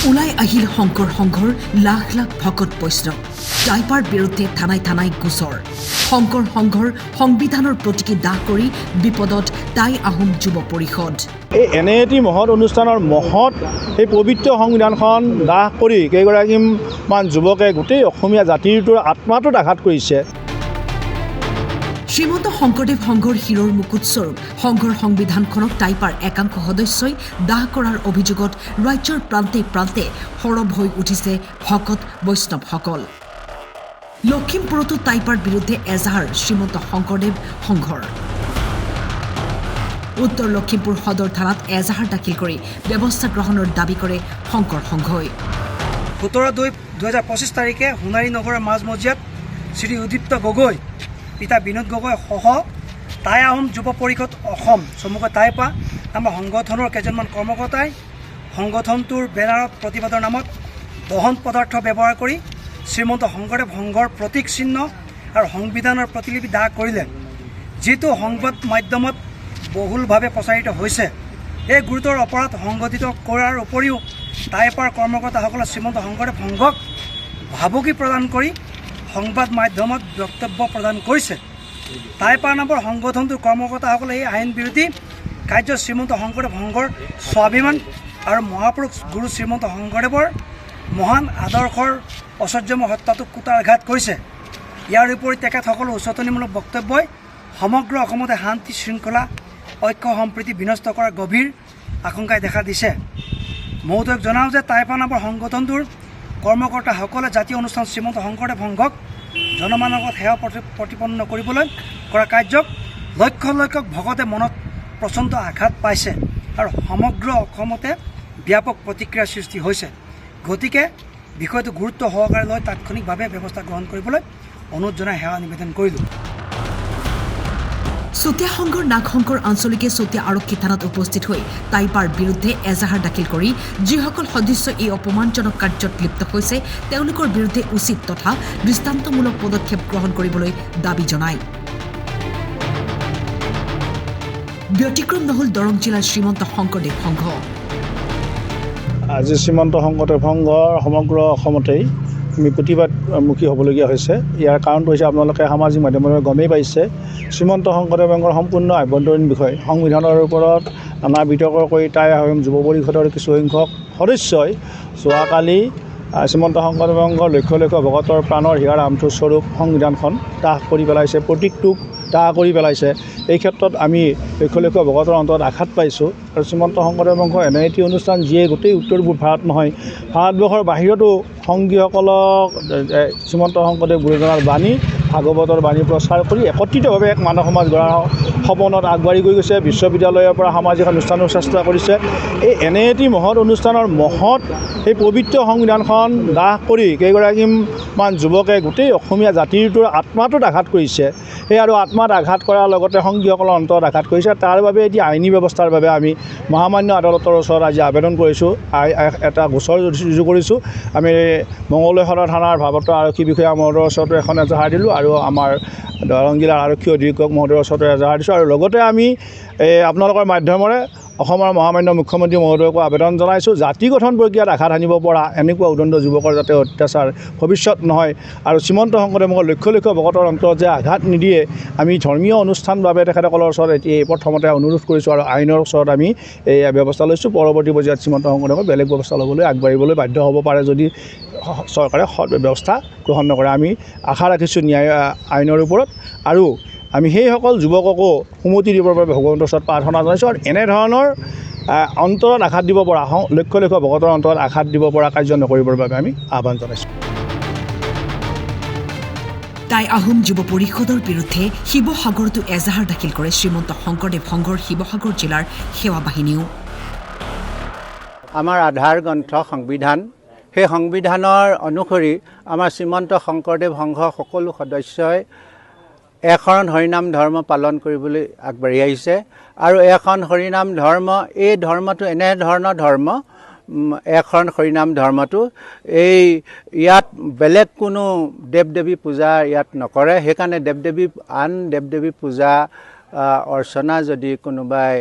ওলাই আহিল শংকৰ সংঘৰ লাখ লাখ ভকত বৈষ্ণৱ টাইপাৰ বিৰুদ্ধে থানাই থানাই গোচৰ শংকৰ সংঘৰ সংবিধানৰ প্ৰতীকি দাহ কৰি বিপদত টাই আহোম যুৱ পৰিষদ এই এনে এটি মহৎ অনুষ্ঠানৰ মহৎ এই পবিত্ৰ সংবিধানখন দাহ কৰি কেইগৰাকীমান যুৱকে গোটেই অসমীয়া জাতিটোৰ আত্মাটোত আঘাত কৰিছে শ্ৰীমন্ত শংকৰদেৱ সংঘৰ শিৰৰ মুকুটস্বৰূপ সংঘৰ সংবিধানখনক টাইপাৰ একাংশ সদস্যই দাহ কৰাৰ অভিযোগত ৰাজ্যৰ প্ৰান্তে প্ৰান্তে সৰব হৈ উঠিছে ভকত বৈষ্ণৱসকল লখিমপুৰতো টাইপাৰ বিৰুদ্ধে এজাহাৰ শ্ৰীমন্ত শংকৰদেৱ সংঘৰ উত্তৰ লখিমপুৰ সদৰ থানাত এজাহাৰ দাখিল কৰি ব্যৱস্থা গ্ৰহণৰ দাবী কৰে শংকৰ সংঘই 17/2/2025 তাৰিখে সোণাৰী নগৰৰ মাজমজিয়াত শ্ৰী উদিপ্ত গগৈ পিতা বিনোদ গগৈ সহ টাই আহোম যুৱ পৰিষদ অসম চমুকৈ টাইপা নামৰ সংগঠনৰ কেইজনমান কৰ্মকৰ্তাই সংগঠনটোৰ বেনাৰত প্ৰতিবাদৰ নামত দহন পদাৰ্থ ব্যৱহাৰ কৰি শ্ৰীমন্ত শংকৰদেৱ সংঘৰ প্ৰতীক চিহ্ন আৰু সংবিধানৰ প্ৰতিলিপি দাহ কৰিলে যিটো সংবাদ মাধ্যমত বহুলভাৱে প্ৰচাৰিত হৈছে এই গুৰুতৰ অপৰাধ সংঘটিত কৰাৰ উপৰিও টাইপাৰ কৰ্মকৰ্তাসকলে শ্ৰীমন্ত শংকৰদেৱ সংঘক ভাবুকি প্ৰদান কৰি সংবাদ মাধ্যমত বক্তব্য প্ৰদান কৰিছে টাইপাৰ নামৰ সংগঠনটোৰ কৰ্মকৰ্তাসকলে এই আইন বিৰোধী কাৰ্য শ্ৰীমন্ত শংকৰদেৱ সংঘৰ স্বাভিমান আৰু মহাপুৰুষ গুৰু শ্ৰীমন্ত শংকৰদেৱৰ মহান আদৰ্শৰ ঐশ্বৰ্যময় সত্তাটোক কুটাৰঘাত কৰিছে ইয়াৰ উপৰি তেখেতসকলৰ উচতনিমূলক বক্তব্যই সমগ্ৰ অসমতে শান্তি শৃংখলা ঐক্য সম্প্ৰীতি বিনষ্ট কৰাৰ গভীৰ আশংকাই দেখা দিছে মহোদয়ক জনাওঁ যে টাইপা নামৰ সংগঠনটোৰ কৰ্মকৰ্তাসকলে জাতীয় অনুষ্ঠান শ্ৰীমন্ত শংকৰদেৱ সংঘক জনমানৱত সেৱা প্ৰতিপন্ন কৰিবলৈ কৰা কাৰ্যক লক্ষ লক্ষ ভকতে মনত প্ৰচণ্ড আঘাত পাইছে আৰু সমগ্ৰ অসমতে ব্যাপক প্ৰতিক্ৰিয়াৰ সৃষ্টি হৈছে গতিকে বিষয়টো গুৰুত্ব সহকাৰে লৈ তাৎক্ষণিকভাৱে ব্যৱস্থা গ্ৰহণ কৰিবলৈ অনুৰোধ জনাই সেৱা নিবেদন কৰিলোঁ চতিয়া সংঘৰ নাগশংকৰ আঞ্চলিকে চতিয়া আৰক্ষী থানাত উপস্থিত হৈ টাইপাৰ বিৰুদ্ধে এজাহাৰ দাখিল কৰি যিসকল সদস্য এই অপমানজনক কাৰ্যত লিপ্ত হৈছে তেওঁলোকৰ বিৰুদ্ধে উচিত তথা দৃষ্টান্তমূলক পদক্ষেপ গ্ৰহণ কৰিবলৈ দাবী জনায় ব্যতিক্ৰম নহল দৰং জিলাৰ শ্ৰীমন্ত শংকৰদেৱ সংঘ আজি শ্ৰীমন্ত শংকৰদেৱ সংঘৰ সমগ্ৰ অসমতেই আমি প্ৰতিবাদমুখী হ'বলগীয়া হৈছে ইয়াৰ কাৰণটো হৈছে আপোনালোকে সামাজিক মাধ্যমত গমেই পাইছে শ্ৰীমন্ত শংকৰদেৱ সংঘৰ সম্পূৰ্ণ আভ্যন্তৰীণ বিষয় সংবিধানৰ ওপৰত নানা বিতৰ্ক কৰি টাই আহোম যুৱ পৰিষদৰ কিছুসংখ্যক সদস্যই যোৱাকালি শ্ৰীমন্ত শংকৰদেৱ সংঘৰ লক্ষ লক্ষ ভকতৰ প্ৰাণৰ হিয়াৰ আমঠু স্বৰূপ সংবিধানখন দাহ কৰি পেলাইছে প্ৰতীকটোক দাহ কৰি পেলাইছে এই ক্ষেত্ৰত আমি লক্ষ লক্ষ ভকতৰ অন্তৰত আঘাত পাইছোঁ আৰু শ্ৰীমন্ত শংকৰদেৱ সংঘ এনে এটি অনুষ্ঠান যিয়ে গোটেই উত্তৰ পূব ভাৰত নহয় ভাৰতবৰ্ষৰ বাহিৰতো সংগীসকলক শ্ৰীমন্ত শংকৰদেৱ গুৰুজনাৰ বাণী ভাগৱতৰ বাণী প্ৰচাৰ কৰি একত্ৰিতভাৱে এক মানৱ সমাজ গঢ়াৰ সপোনত আগবাঢ়ি গৈ গৈছে বিশ্ববিদ্যালয়ৰ পৰা সামাজিক অনুষ্ঠানৰ চেষ্টা কৰিছে এই এনে এটি মহৎ অনুষ্ঠানৰ মহৎ এই পবিত্ৰ সংবিধানখন দাহ কৰি কেইগৰাকীমান যুৱকে গোটেই অসমীয়া জাতিটোৰ আত্মাটোত আঘাত কৰিছে সেই আৰু আত্মাত আঘাত কৰাৰ লগতে সংগীসকলৰ অন্তৰত আঘাত কৰিছে তাৰ বাবে এতিয়া আইনী ব্যৱস্থাৰ বাবে আমি মহামান্য আদালতৰ ওচৰত আজি আবেদন কৰিছোঁ এটা গোচৰ ৰুজু কৰিছোঁ আমি মঙলদৈ সদৰ থানাৰ ভাৰপ্ৰাপ্ত আৰক্ষী বিষয়া মহোদয়ৰ ওচৰতো এখন এজাহাৰ দিলোঁ আৰু আমাৰ দৰং জিলাৰ আৰক্ষী অধীক্ষক মহোদয়ৰ ওচৰতো এজাহাৰ দিছোঁ আৰু লগতে আমি আপোনালোকৰ মাধ্যমেৰে অসমৰ মহামান্য মুখ্যমন্ত্ৰী মহোদয়কো আবেদন জনাইছোঁ জাতি গঠন প্ৰক্ৰিয়াত আঘাত আনিব পৰা এনেকুৱা উদণ্ড যুৱকৰ যাতে অত্যাচাৰ ভৱিষ্যত নহয় আৰু শ্ৰীমন্ত শংকৰদেৱৰ লক্ষ লক্ষ ভকতৰ অন্তৰত যে আঘাত নিদিয়ে আমি ধৰ্মীয় অনুষ্ঠান বাবে তেখেতসকলৰ ওচৰত এতিয়া প্ৰথমতে অনুৰোধ কৰিছোঁ আৰু আইনৰ ওচৰত আমি এই ব্যৱস্থা লৈছোঁ পৰৱৰ্তী পৰ্যায়ত শ্ৰীমন্ত শংকৰদেৱৰ বেলেগ ব্যৱস্থা ল'বলৈ আগবাঢ়িবলৈ বাধ্য হ'ব পাৰে যদি চৰকাৰে ব্যৱস্থা গ্ৰহণ নকৰে আমি আশা ৰাখিছোঁ ন্যায় আইনৰ ওপৰত আৰু আমি সেইসকল যুৱককো সুমতি দিবৰ বাবে ভগৱন্তৰ ওচৰত প্ৰাৰ্থনা জনাইছোঁ আৰু এনেধৰণৰ অন্তৰত আঘাত দিব পৰা লক্ষ লক্ষ ভকতৰ অন্তৰত আঘাত দিব পৰা কাৰ্য নকৰিবৰ বাবে আমি আহ্বান জনাইছোঁ টাই আহোম যুৱ পৰিষদৰ বিৰুদ্ধে শিৱসাগৰতো এজাহাৰ দাখিল কৰে শ্ৰীমন্ত শংকৰদেৱ সংঘৰ শিৱসাগৰ জিলাৰ সেৱা বাহিনীও আমাৰ আধাৰ গ্ৰন্থ সংবিধান সেই সংবিধানৰ অনুসৰি আমাৰ শ্ৰীমন্ত শংকৰদেৱ সংঘ সকলো সদস্যই এখন হৰিনাম ধৰ্ম পালন কৰিবলৈ আগবাঢ়ি আহিছে আৰু এখন হৰিনাম ধৰ্ম এই ধৰ্মটো এনেধৰণৰ ধৰ্ম এখন হৰিনাম ধৰ্মটো এই ইয়াত বেলেগ কোনো দেৱ দেৱী পূজা ইয়াত নকৰে সেইকাৰণে আন দেৱ দেৱী পূজা অৰ্চনা যদি কোনোবাই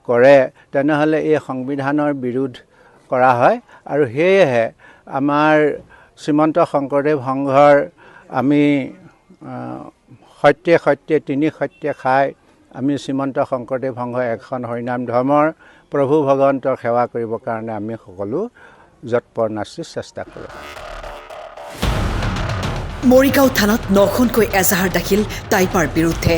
কৰে তেনেহ'লে এই সংবিধানৰ বিৰোধ কৰা হয় আৰু সেয়েহে আমাৰ শ্ৰীমন্ত শংকৰদেৱ সংঘৰ আমি সত্যে সত্যে তিনি সত্যে খাই আমি শ্ৰীমন্ত শংকৰদেৱ সংঘ এখন হৰিনাম ধৰ্মৰ প্ৰভু ভগৱন্তৰ সেৱা কৰিবৰ কাৰণে আমি সকলো যৎপৰ নাচি চেষ্টা কৰোঁ। মৰিগাঁও থানাত 9খনকৈ এজাহাৰ দাখিল টাইপাৰ বিৰুদ্ধে।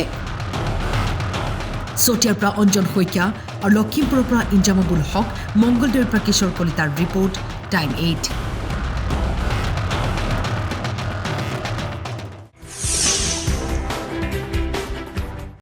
চতিয়াৰ পৰা অঞ্জন শইকীয়া আৰু লখিমপুৰৰ পৰা ইঞ্জামাবুল হক, মংগলদৈৰ পৰা কিশোৰ কলিতাৰ ৰিপৰ্ট, টাইম 8।